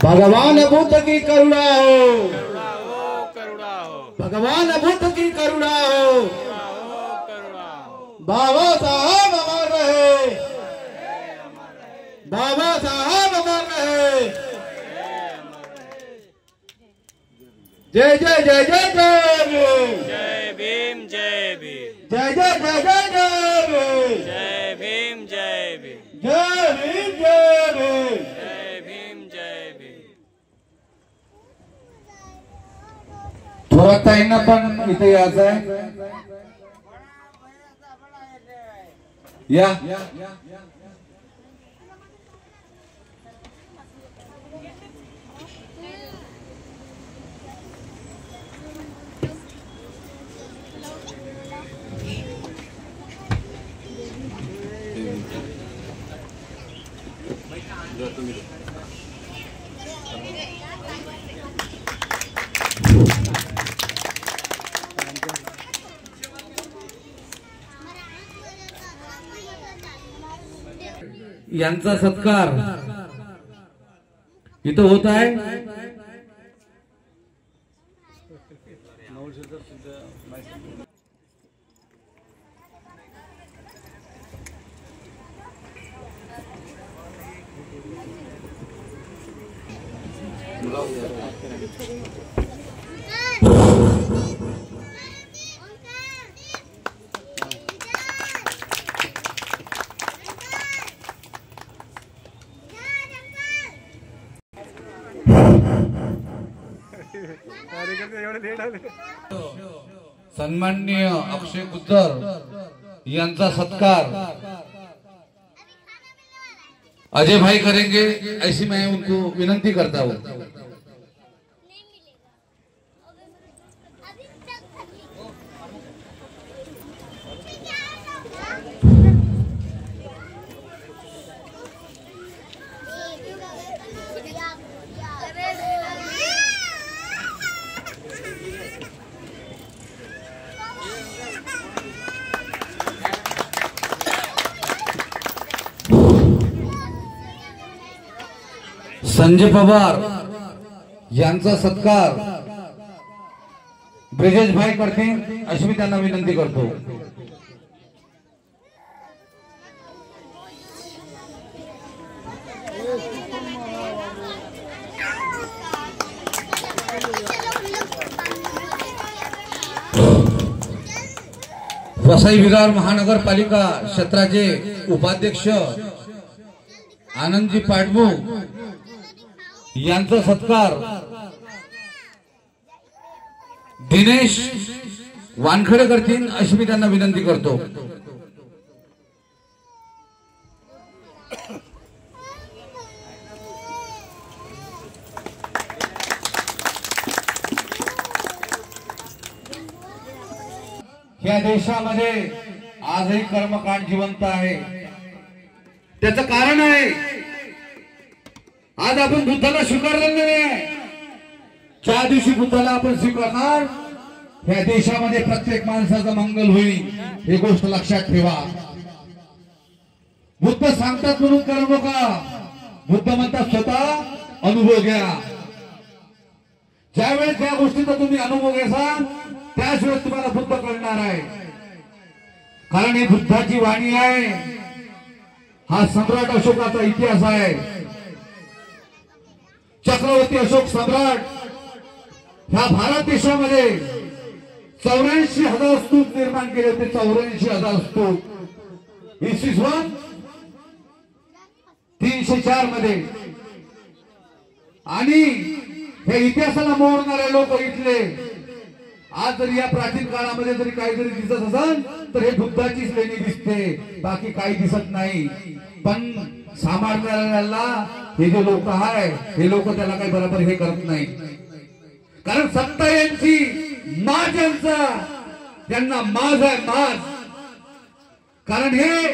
भगवान बुद्ध की करुणा हो, करुणा हो, भगवान बुद्ध की करुणा हो। बाबा साहब अमर रहे, बाबा साहब अमर रहे। जय जय जय जय जय जय भीम, जय भीम, जय जय जय जय जय जय भीम, जय भीम, जय भीम जय भीम। जय भीम, जय भीम। थोरात ताईंना पण इथे यायचं आहे, या यांचा सत्कार इथं होत आहे। सन्माननीय अक्षय गुज्जर यांचा सत्कार अजय भाई करेंगे, ऐसी मैं उनको विनंती करता हूँ। संजय पवार यांचा सत्कार ब्रिजेश भाई करतील अशी मी त्यांना विनंती करतो। वसई विरार महानगरपालिका क्षेत्राचे उपाध्यक्ष आनंदजी पाटबू यांचा सत्कार दिनेश वानखडे करतील अशी मी त्यांना विनंती करतो। या देशामध्ये आजही कर्मकांड जिवंत आहे, त्याचं कारण आहे आज आपण बुद्धाला स्वीकारलेलं नाही। ज्या दिवशी बुद्धाला आपण स्वीकारणार या देशामध्ये प्रत्येक माणसाचं मंगल होईल, ही गोष्ट लक्षात ठेवा। बुद्ध सांगतात म्हणून करू नका, बुद्ध म्हणतात स्वतः अनुभव घ्या। ज्यावेळेस त्या गोष्टीचा तुम्ही अनुभव घ्याल त्याच वेळेस तुम्हाला बुद्ध कळणार आहे, कारण ही बुद्धाची वाणी आहे। हा सम्राट अशोकाचा इतिहास आहे। चक्रवर्ती अशोक सम्राट ह्या भारत देशामध्ये 84,000 स्तूप निर्माण केले होते। 84,000 स्तूप इसवी सन 304 मध्ये। आणि हे इतिहासाला मोडणारे लोक इथले आज जरी या प्राचीन काळामध्ये जरी काहीतरी दिसत असेल तर हे बुद्धाचीच लेणी दिसते, बाकी काही दिसत नाही। पण सांभाळणाऱ्याला हे जे लोक आहे हे लोक त्याला काही बरोबर हे करत नाही, कारण सत्ता यांची माज यांचा त्यांना माज आहे, माज। कारण हे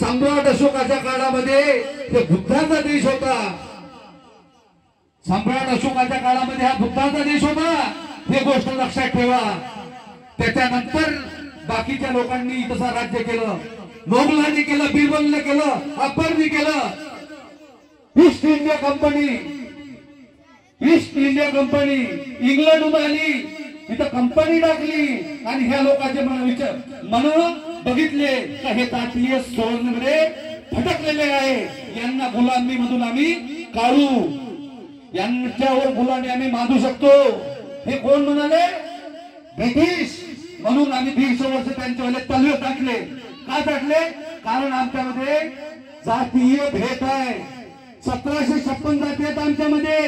सम्राट अशोकाच्या काळामध्ये हे बुद्धाचा देश होता। सम्राट अशोकाच्या काळामध्ये हा बुद्धाचा देश होता, हे गोष्ट लक्षात ठेवा. त्याच्यानंतर बाकीच्या लोकांनी तसं राज्य केलं. मोगलांनी केलं, बिरबलने केलं, अकबरनी केलं. ईस्ट इंडिया कंपनी इंग्लंडहून आली, इथं कंपनी टाकली आणि ह्या लोकांचे मन बघितले का हे जातीय सोडण्यामध्ये भटकलेले आहे. यांना गुलामीमधून आम्ही काढू, यांच्यावर गुलामी आम्ही मानू शकतो. हे कोण म्हणाले? ब्रिटिश. म्हणून आम्ही 150 वर्ष त्यांच्यावर तलवे टाकले. का टाकले? कारण आमच्यामध्ये जातीय भेद आहे. 1756 जाती आहेत आमच्यामध्ये.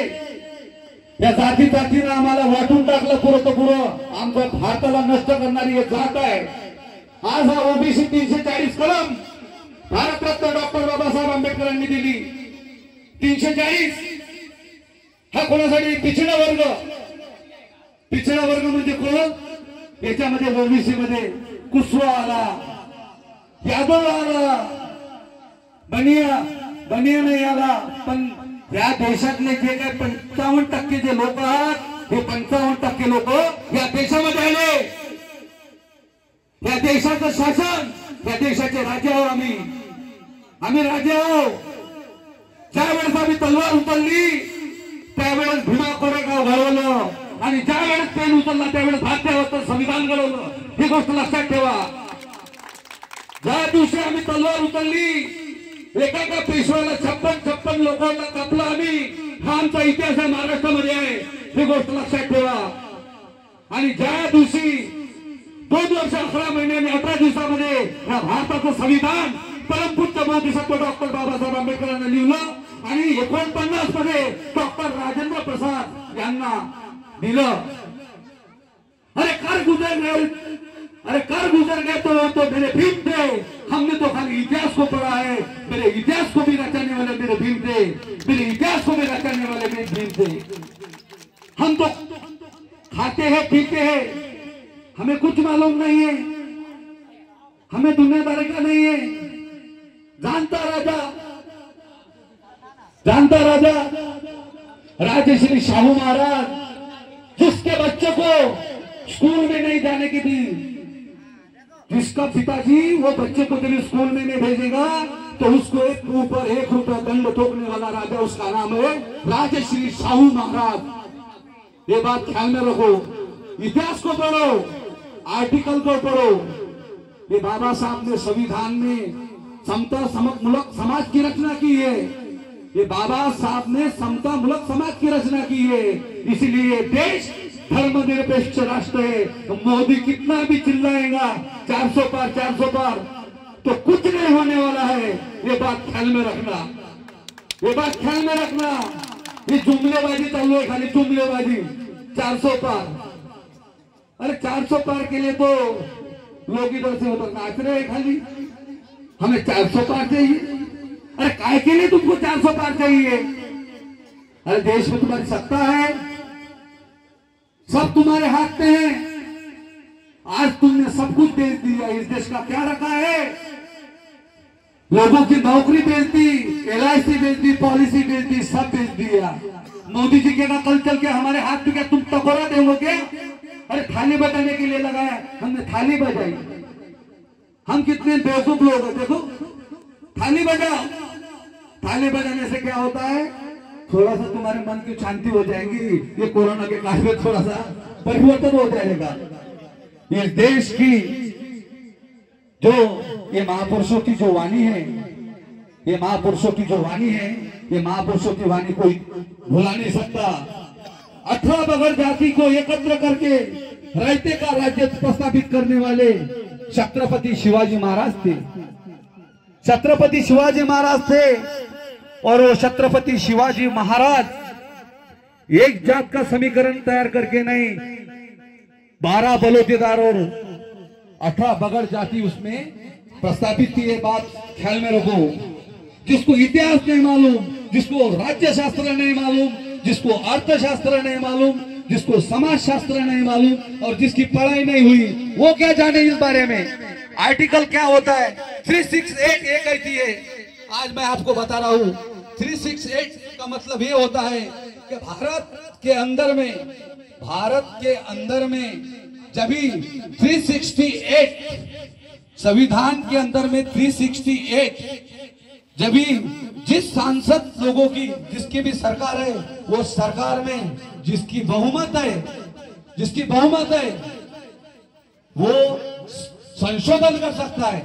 या जातीनं आम्हाला वाटून टाकलं पुरं तर पुरं. आमच्या भारताला नष्ट करणारी एक जात आहे. आज हा ओबीसी 340 कलम भारतरत्न डॉक्टर बाबासाहेब आंबेडकरांनी दिली. 340 हा कोणासाठी? पिछडा वर्ग. पिछडा वर्ग म्हणजे कोण? याच्यामध्ये ओबीसी मध्ये कुशवा आला, यादव आला, बनिया नाही आला. पण या देशातले जे काही 55% जे लोक आहात, हे 55% लोक या देशामध्ये आले. या देशाचं शासन, या देशाचे राजे आहोत आम्ही राजे आहोत. ज्यावेळेस आम्ही तलवार उचलली त्यावेळेस भीमा कोरेगाव घडवलं, आणि ज्या वेळेस पेन उचलला त्यावेळेस भारतीय संविधान घडवलं. ही गोष्ट लक्षात ठेवा. ज्या दिवशी आम्ही तलवार उचलली, एका पेशव्याला 56 लोकांना कापलं आम्ही. हा आमचा इतिहास आहे, महाराष्ट्रामध्ये आहे. ही गोष्ट लक्षात ठेवा. आणि ज्या दिवशी 2 वर्ष 11 महिने आणि 18 दिवसामध्ये या भारताचं संविधान परमपूज्य बोधिसत्व डॉक्टर बाबासाहेब आंबेडकरांनी लिहिलं, आणि 49 मध्ये डॉक्टर राजेंद्र प्रसाद यांना दिलं. अरे कर गुजर गए तो मेरे भीम थे. हमने तो खाली इतिहास को पढ़ा है. मेरे इतिहास को भी रचाने वाले मेरे भीम थे. मेरे इतिहास को भी रचाने वाले मेरे भीम थे. हम तो खाते हैं पीते हैं, हमें कुछ मालूम नहीं है, हमें दुनियादारी का नहीं है. जानता राजा राजश्री शाहू महाराज, जिसके बच्चे को स्कूल में नहीं जाने की दी, जिसका पिताजी वो बच्चे को जब स्कूल में नहीं भेजेगा तो उसको एक ऊपर 1 रुपया दंड ठोकने वाला राजा, उसका नाम है राजश्री शाहू महाराज. ये बात ख्याल में रखो. इतिहास को पढ़ो, आर्टिकल को पढ़ो. ये बाबा साहब ने संविधान में समता समूलक समाज की रचना की है. ये बाबा साहब ने समता मूलक समाज की रचना की है. इसलिए देश धर्मनिरपेक्ष राष्ट्र है. मोदी कितना भी चिल्लाएगा 400 पार तो कुछ नहीं होने वाला है. ये बात ख्याल में रखना. ये जुमलेबाजी चालू है, खाली जुमलेबाजी. 400 पार. अरे 400 पार के लिए तो लोग इधर से उधर नाच रहे हैं खाली. हमें 400 पार चाहिए. अरे काय के लिए तुमको 400 पार चाहिए? अरे देश में तुम्हारी सत्ता है, सब तुम्हारे हाथ में है. आज तुमने सब कुछ बेच दिया. इस देश का क्या रखा है? लोगों की नौकरी बेच दी, LIC बेच दी, पॉलिसी बेच दी, सब बेच दिया. मोदी जी के कल चल के हमारे हाथ में क्या तुम टकोरा देंगे क्या? अरे थाली बजाने के लिए लगाया, हमने थाली बजाई. हम कितने बेवकूफ लोग हैं. देखो, थाली बजाओ. थाली बजाने से क्या होता है? थोड़ा सा तुम्हारे मन की शांति हो जाएगी. ये कोरोना के काल में थोड़ा सा परिवर्तन हो जाएगा. ये देश की जो ये महापुरुषों की जो वाणी है, ये महापुरुषों की जो वाणी है, ये महापुरुषों की वाणी कोई भुला नहीं सकता. 18 बगड़ जाति को एकत्र करके रायते का राज्य प्रस्थापित करने वाले छत्रपति शिवाजी महाराज थे. छत्रपति शिवाजी महाराज थे. और वो छत्रपति शिवाजी महाराज एक जात का समीकरण तैयार करके नहीं, 12 बलौतेदार और 18 बगड़ जाति उसमें प्रस्तापित की. ये बात ख्याल में रखो. जिसको इतिहास नहीं मालूम, जिसको राज्य शास्त्र नहीं मालूम, जिसको अर्थशास्त्र नहीं मालूम, जिसको समाज शास्त्र नहीं मालूम, और जिसकी पढ़ाई नहीं हुई, वो क्या जाने इस बारे में. आर्टिकल क्या होता है? 368 ये कहती है. आज मैं आपको बता रहा हूं 368 का मतलब ये होता है कि भारत के अंदर में जब भी 368 संविधान के अंदर में 368 जब भी जिस सांसद लोगों की जिसकी भी सरकार है, वो सरकार में जिसकी बहुमत है वो संशोधन कर सकता है,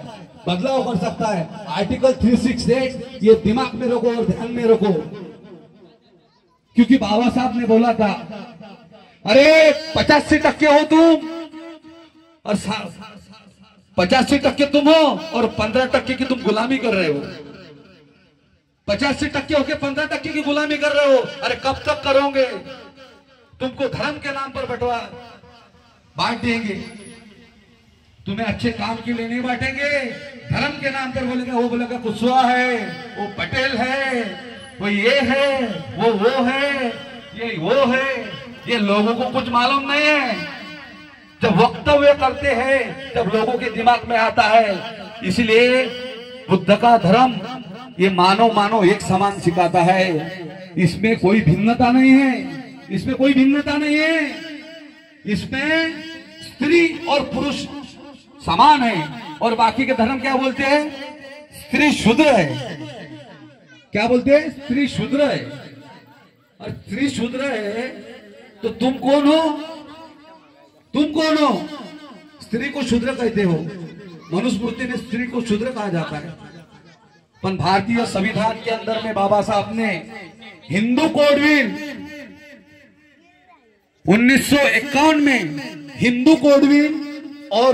बदलाव कर सकता है। आर्टिकल 368 ये दिमाग में रखो और ध्यान में रखो, क्योंकि बाबा साहब ने बोला था, अरे 85% हो तुम और 85% तुम हो और 15% की तुम गुलामी कर रहे हो। 85% होके 15% की गुलामी कर रहे हो। अरे कब तक करोगे? तुमको धर्म के नाम पर बंटवा बांट देंगे, तुम्हें अच्छे काम के लिए नहीं बांटेंगे। धर्म के नाम पर बोलेगा, वो बोलेगा कुशवाहा है, वो पटेल है, वो ये है, वो है, ये वो है। ये लोगों को कुछ मालूम नहीं है। जब वक्तव्य करते हैं जब लोगों के दिमाग में आता है। इसलिए बुद्ध का धर्म ये मानो एक समान सिखाता है। इसमें कोई भिन्नता नहीं है, इसमें कोई भिन्नता नहीं है। इसमें स्त्री और पुरुष समान है। और बाकी के धर्म क्या बोलते हैं? स्त्री शूद्र है। क्या बोलते हैं? स्त्री शूद्र है। और स्त्री शूद्र है तो तुम कौन हो? तुम कौन हो? स्त्री को शूद्र कहते हो। मनुस्मृति में स्त्री को शूद्र कहा जाता है। पर भारतीय संविधान के अंदर में बाबा साहब ने हिंदू कोड बिल 1951 में हिंदू कोड बिल और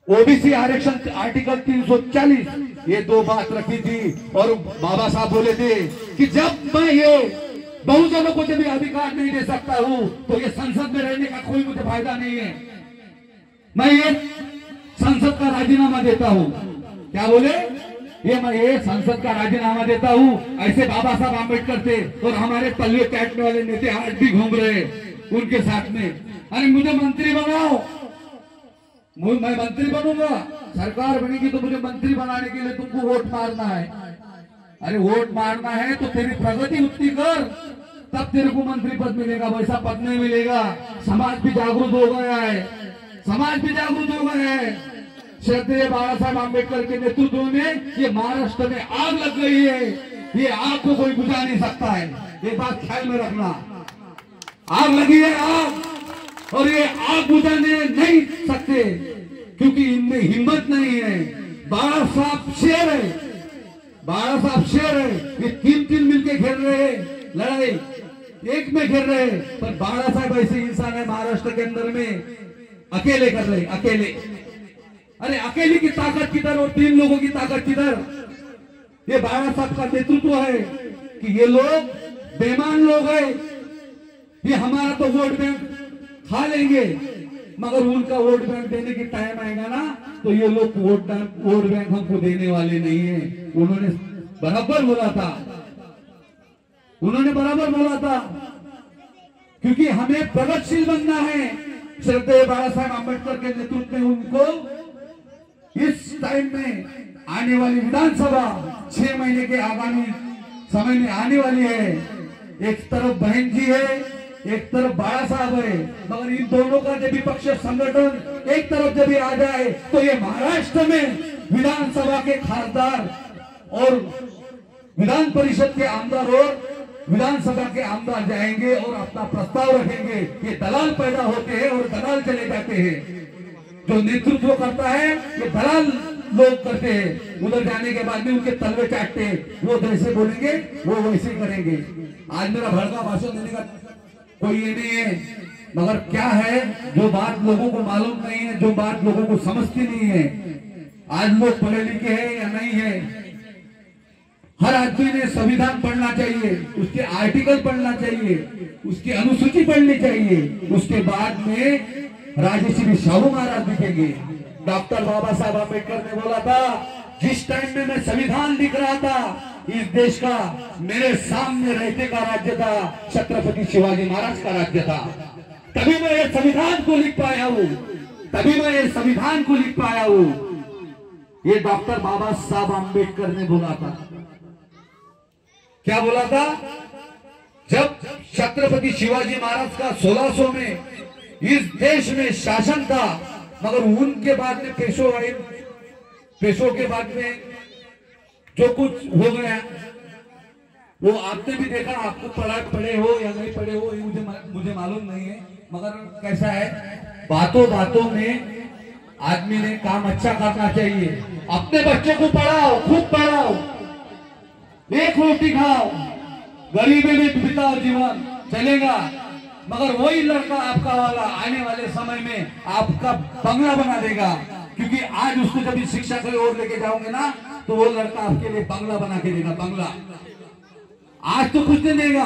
ओबीसी आरक्षण आर्टिकल 340 ये दो बात रखी थी। और बाबा साहब बोले थे कि जब मैं ये बहुजनों को जब अधिकार नहीं दे सकता हूं तो ये संसद में रहने का कोई मुझे फायदा नहीं है। मैं ये संसद का राजीनामा देता हूं। क्या बोले? मैं ये संसद का राजीनामा देता हूं। ऐसे बाबा साहब आम्बेडकर थे और हमारे पल्ले काटने वाले नेता आज भी घूम रहे उनके साथ में। अरे मुझे मंत्री बनाओ, मैं मंत्री बनूंगा। सरकार बनेगी तो मुझे मंत्री बनाने के लिए तुमको वोट मारना है। अरे वोट मारना है तो तेरी प्रगति उतनी कर, तब तेरे को मंत्री पद मिलेगा, वैसा पद नहीं मिलेगा। समाज भी जागरूक हो गया है, समाज भी जागरूक हो गया है। श्रद्धेय बाबा साहब आम्बेडकर के नेतृत्व में ये महाराष्ट्र में आग लग गई है। ये आग को कोई बुझा नहीं सकता है, ये बात ख्याल में रखना। आग लगी है आग, और ये आग बुझाने नहीं सकते क्योंकि इनमें हिम्मत नहीं है। बाबा साहब शेर है, बाबा साहब शेर है। ये तीन मिलके खेल रहे हैं लड़ाई, एक में खेल रहे हैं। पर बाबा साहब ऐसे इंसान है महाराष्ट्र के अंदर में अकेले कर रहे, अकेले। अरे अकेले की ताकत किधर और 3 लोगों की ताकत किधर? ये बाबा साहब का नेतृत्व है कि ये लोग बेईमान लोग हैं। ये हमारा तो वोट बैंक खा लेंगे, मगर उनका वोट बैंक देने की टाइम आएगा ना तो ये लोग वोट बैंक हमको देने वाले नहीं है। उन्होंने बराबर बोला था, उन्होंने बराबर बोला था, क्योंकि हमें प्रगतिशील बनना है। श्रद्धेय बाबा साहब आम्बेडकर के नेतृत्व में उनको इस टाइम में आने वाली विधानसभा 6 महीने के आगामी समय में आने वाली है। एक तरफ बहन जी है, एक तरफ बाबा साहब है, मगर इन दोनों का जब विपक्ष संगठन एक तरफ जब आ जाए तो ये महाराष्ट्र में विधानसभा के खासदार और विधान परिषद के आमदार और विधानसभा के आमदार जाएंगे और अपना प्रस्ताव रखेंगे। ये दलाल पैदा होते हैं और दलाल चले जाते हैं। जो नेतृत्व करता है ये दलाल लोग करते हैं। उधर जाने के बाद में उनके तलवे चाटते हैं, वो जैसे बोलेंगे वो वैसे करेंगे। आज मेरा भड़का भाषण देने का कोई ये नहीं है, मगर क्या है जो बात लोगों को मालूम नहीं है, जो बात लोगों को समझती नहीं है। आज लोग पढ़े लिखे हैं या नहीं है, हर आदमी ने संविधान पढ़ना चाहिए, उसके आर्टिकल पढ़ना चाहिए, उसकी अनुसूची पढ़नी चाहिए। उसके बाद में राजर्षि भी साहू महाराज लिखेंगे। डॉक्टर बाबा साहब आम्बेडकर ने बोला था, जिस टाइम में मैं संविधान लिख रहा था इस देश का मेरे सामने रहते का राज्य था छत्रपति शिवाजी महाराज का राज्य था। तभी मैं ये संविधान को लिख पाया हूँ, तभी मैं ये संविधान को लिख पाया हूँ। ये डॉक्टर बाबा साहब आम्बेडकर ने बोला था। क्या बोला था? जब छत्रपति शिवाजी महाराज का 1600 में इस देश में शासन था, मगर उनके बाद में पेशो के बाद में जो कुछ हो गया वो आपने भी देखा। आपको पढ़े हो या नहीं पढ़े हो ये मुझे मालूम नहीं है, मगर कैसा है, बातों बातों में आदमी ने काम अच्छा करना चाहिए। अपने बच्चों को पढ़ाओ, खूब पढ़ाओ, एक रोटी खाओ, गरीबी में बिताओ, जीवन चलेगा। मगर वही लड़का आपका वाला आने वाले समय में आपका बंगला बना देगा, क्योंकि आज उसको जब इस शिक्षा की ओर लेके जाओगे ना तो वो लड़का आपके लिए बंगला बना के देगा। बंगला आज तो कुछ नहीं देगा,